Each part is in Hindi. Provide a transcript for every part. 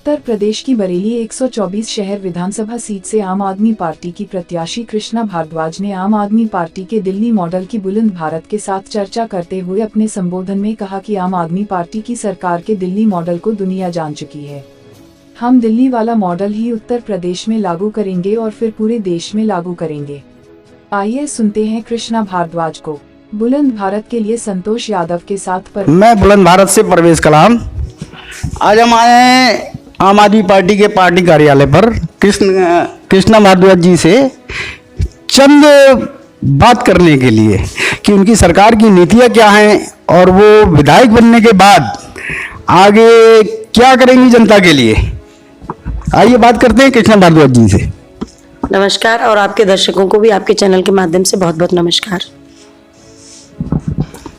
उत्तर प्रदेश की बरेली 124 शहर विधानसभा सीट से आम आदमी पार्टी की प्रत्याशी कृष्णा भारद्वाज ने आम आदमी पार्टी के दिल्ली मॉडल की बुलंद भारत के साथ चर्चा करते हुए अपने संबोधन में कहा कि आम आदमी पार्टी की सरकार के दिल्ली मॉडल को दुनिया जान चुकी है। हम दिल्ली वाला मॉडल ही उत्तर प्रदेश में लागू करेंगे और फिर पूरे देश में लागू करेंगे। आइए सुनते हैं कृष्णा भारद्वाज को। बुलंद भारत के लिए संतोष यादव के साथ मैं बुलंद भारत से परवेज कलाम। आज हम आए हैं आम आदमी पार्टी के पार्टी कार्यालय पर कृष्णा भारद्वाज जी से चंद बात करने के लिए कि उनकी सरकार की नीतियां क्या हैं और वो विधायक बनने के बाद आगे क्या करेंगी जनता के लिए। आइए बात करते हैं कृष्णा भारद्वाज जी से। नमस्कार और आपके दर्शकों को भी आपके चैनल के माध्यम से बहुत बहुत नमस्कार।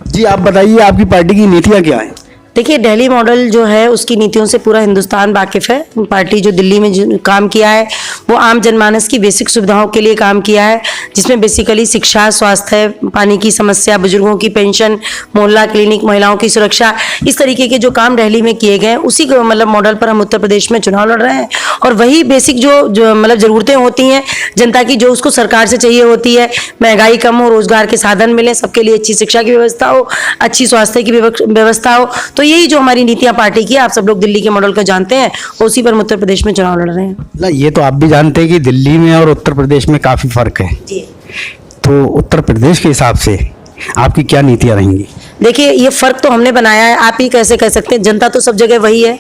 जी आप बताइए आपकी पार्टी की नीतियां क्या हैं। देखिए, दिल्ली मॉडल जो है उसकी नीतियों से पूरा हिंदुस्तान वाकिफ है। पार्टी जो दिल्ली में जो काम किया है वो आम जनमानस की बेसिक सुविधाओं के लिए काम किया है, जिसमें बेसिकली शिक्षा, स्वास्थ्य, पानी की समस्या, बुजुर्गों की पेंशन, मोहल्ला क्लिनिक, महिलाओं की सुरक्षा, इस तरीके के जो काम दिल्ली में किए गए उसी मतलब मॉडल पर हम उत्तर प्रदेश में चुनाव लड़ रहे हैं। और वही बेसिक जो मतलब ज़रूरतें होती हैं जनता की, जो उसको सरकार से चाहिए होती है, महंगाई कम हो, रोजगार के साधन मिले, सबके लिए अच्छी शिक्षा की व्यवस्था हो, अच्छी स्वास्थ्य की व्यवस्था हो, तो यही जो हमारी नीतियां पार्टी की, आप सब लोग दिल्ली के मॉडल को जानते हैं, उसी पर उत्तर प्रदेश में चुनाव लड़ रहे हैं। ये तो आप भी जानते हैं कि दिल्ली में और उत्तर प्रदेश में काफी फर्क है जी। तो उत्तर प्रदेश के हिसाब से आपकी क्या नीतियां रहेंगी। देखिए, ये फर्क तो हमने बनाया है, आप ही कैसे कह सकते हैं। जनता तो सब जगह वही है।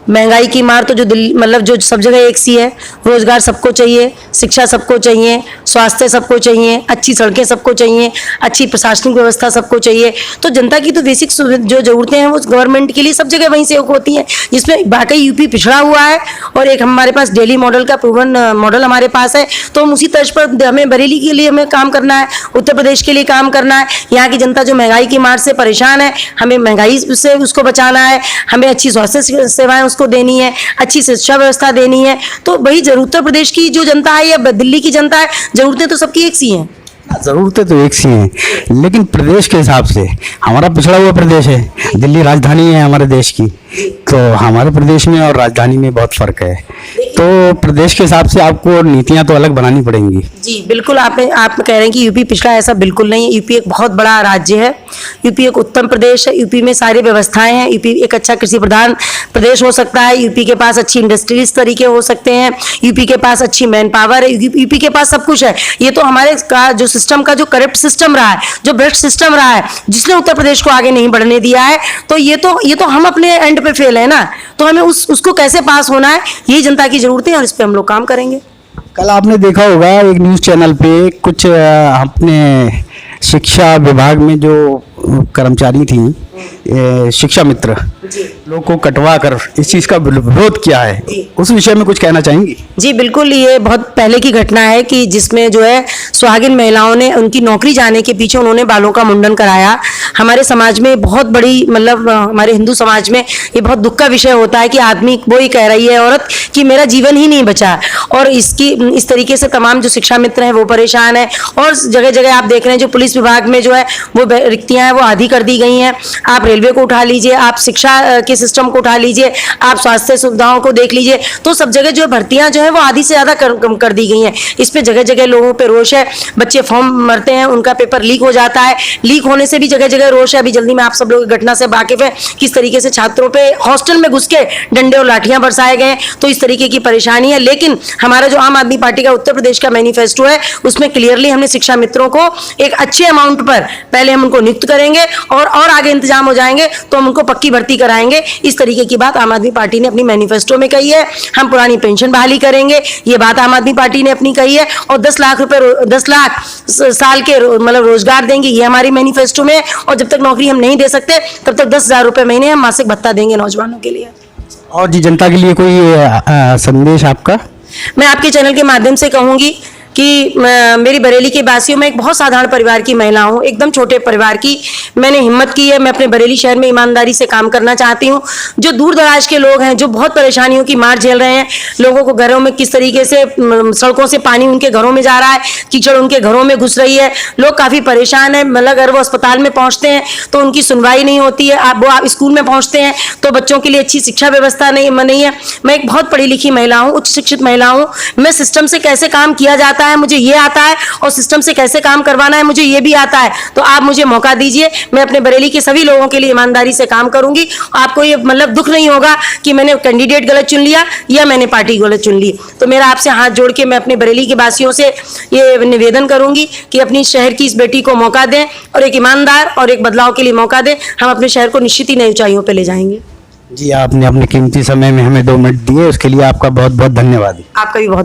महंगाई की मार तो जो दिल्ली मतलब जो सब जगह एक सी है। रोजगार सबको चाहिए, शिक्षा सबको चाहिए, स्वास्थ्य सबको चाहिए, अच्छी सड़कें सबको चाहिए, अच्छी प्रशासनिक व्यवस्था सबको चाहिए। तो जनता की तो बेसिक जो जरूरतें हैं वो गवर्नमेंट के लिए सब जगह वहीं से होती हैं, जिसमें वाकई यूपी पिछड़ा हुआ है और एक हमारे पास दिल्ली मॉडल का प्रूवन मॉडल हमारे पास है। तो हम उसी तर्ज पर हमें बरेली के लिए हमें काम करना है, उत्तर प्रदेश के लिए काम करना है। यहाँ की जनता जो महंगाई की मार से परेशान है, हमें महंगाई से उसको बचाना है, हमें अच्छी स्वास्थ्य सेवाएं उसको देनी है, अच्छी शिक्षा व्यवस्था देनी है। तो वही उत्तर प्रदेश की जो जनता है या दिल्ली की जनता है, जरूरतें तो सबकी एक सी हैं। जरूरतें तो एक सी हैं, लेकिन प्रदेश के हिसाब से हमारा पिछड़ा हुआ प्रदेश है। दिल्ली राजधानी है हमारे देश की, तो हमारे प्रदेश में और राजधानी में बहुत फर्क है। तो प्रदेश के हिसाब से आपको नीतियां तो अलग बनानी पड़ेंगी। जी बिल्कुल, आप कह रहे हैं कि यूपी पिछड़ा, ऐसा बिल्कुल नहीं है। यूपी एक बहुत बड़ा राज्य है, यूपी एक उत्तम प्रदेश है, यूपी में सारी व्यवस्थाएं हैं, यूपी एक अच्छा कृषि प्रधान प्रदेश हो सकता है, यूपी के पास अच्छी इंडस्ट्रीज तरीके हो सकते हैं, यूपी के पास अच्छी मैन पावर है, यूपी के पास सब कुछ है। ये तो हमारे का जो सिस्टम का जो करप्ट सिस्टम रहा है, जो भ्रष्ट सिस्टम रहा है, जिसने उत्तर प्रदेश को आगे नहीं बढ़ने दिया है, तो ये तो हम अपने एंड पे फेल है ना। तो हमें उसको कैसे पास होना है, यही जनता की जरूरत है और इस पे हम लोग काम करेंगे। कल आपने देखा होगा एक न्यूज़ चैनल पे कुछ अपने शिक्षा विभाग में जो कर्मचारी थी, शिक्षा मित्र, लोग को कटवा कर इस चीज का विरोध किया है, उस विषय में कुछ कहना चाहेंगी। जी बिल्कुल, ये बहुत पहले की घटना है कि जिसमें जो है सुहागिन महिलाओं ने उनकी नौकरी जाने के पीछे उन्होंने बालों का मुंडन कराया। हमारे समाज में बहुत बड़ी मतलब हमारे हिंदू समाज में ये बहुत दुख का विषय होता है कि आदमी वो ही कह रही है औरत कि मेरा जीवन ही नहीं बचा। और इस तरीके से तमाम जो शिक्षा मित्र हैं वो परेशान है। और जगह जगह आप देख रहे हैं जो पुलिस विभाग में जो है वो रिक्तियां हैं वो आधी कर दी गई हैं। आप रेलवे को उठा लीजिए, आप शिक्षा के सिस्टम को उठा लीजिए, आप स्वास्थ्य सुविधाओं को देख लीजिए, तो सब जगह जो भर्तियां जो है वो आधी से ज्यादा कर दी गई हैं। इस पे जगह जगह लोगों पे रोष है। बच्चे फॉर्म भरते हैं, उनका पेपर लीक हो जाता है, लीक होने से भी जगह जगह रोष है। अभी जल्दी में आप सब लोग घटना से वाकिफ है किस तरीके से छात्रों पे हॉस्टल में घुस के डंडे और लाठियां बरसाए गए। तो इस तरीके की परेशानी है। लेकिन हमारा जो आम आदमी पार्टी का उत्तर प्रदेश का मैनिफेस्टो है उसमें क्लियरली हमने शिक्षा मित्रों को एक अच्छे अमाउंट पर पहले हम उनको नियुक्त करेंगे और आगे इंतजाम हो जाएंगे तो हम उनको पक्की भर्ती कराएंगे। इस तरीके की बात आम आदमी पार्टी ने अपनी मैनिफेस्टो में कही है। हम पुरानी पेंशन बहाली करेंगे, ये बात आम आदमी पार्टी ने अपनी कही है। और 10 लाख साल के मतलब रोजगार देंगे, ये हमारी मैनिफेस्टो में। और जब तक नौकरी हम नहीं दे सकते तब तक 10,000 रुपए महीने हम मासिक भत्ता देंगे नौजवानों के लिए। और जी जनता के लिए कोई संदेश आपका। मैं आपके चैनल के माध्यम से कहूंगी कि मेरी बरेली के वासियों में एक बहुत साधारण परिवार की महिला हूँ, एकदम छोटे परिवार की। मैंने हिम्मत की है, मैं अपने बरेली शहर में ईमानदारी से काम करना चाहती हूँ। जो दूर दराज के लोग हैं, जो बहुत परेशानियों की मार झेल रहे हैं, लोगों को घरों में किस तरीके से सड़कों से पानी उनके घरों में जा रहा है, कीचड़ उनके घरों में घुस रही है, लोग काफी परेशान हैं। मतलब अगर वो अस्पताल में पहुंचते हैं तो उनकी सुनवाई नहीं होती है, आप स्कूल में पहुंचते हैं तो बच्चों के लिए अच्छी शिक्षा व्यवस्था नहीं है। मैं एक बहुत पढ़ी लिखी महिला हूँ, उच्च शिक्षित महिला हूँ। मैं सिस्टम से कैसे काम किया जाता है मुझे ये आता है, और सिस्टम से कैसे काम करवाना है मुझे ये भी आता है। तो आप मुझे मौका दीजिए, मैं अपने बरेली के सभी लोगों के लिए ईमानदारी से काम करूंगी। आपको ये मतलब दुख नहीं होगा कि मैंने कैंडिडेट गलत चुन लिया या मैंने पार्टी गलत चुन ली। तो मेरा आपसे हाथ जोड़ के मैं अपने बरेली के वासियों से ये निवेदन करूंगी कि अपनी शहर की इस बेटी को मौका दें और एक ईमानदार और एक बदलाव के लिए मौका दें। हम अपने शहर को निश्चित ही नई ऊंचाइयों पर ले जाएंगे। जी, आपने अपने कीमती समय में हमें 2 मिनट दिए, उसके लिए आपका बहुत बहुत धन्यवाद। आपका भी बहुत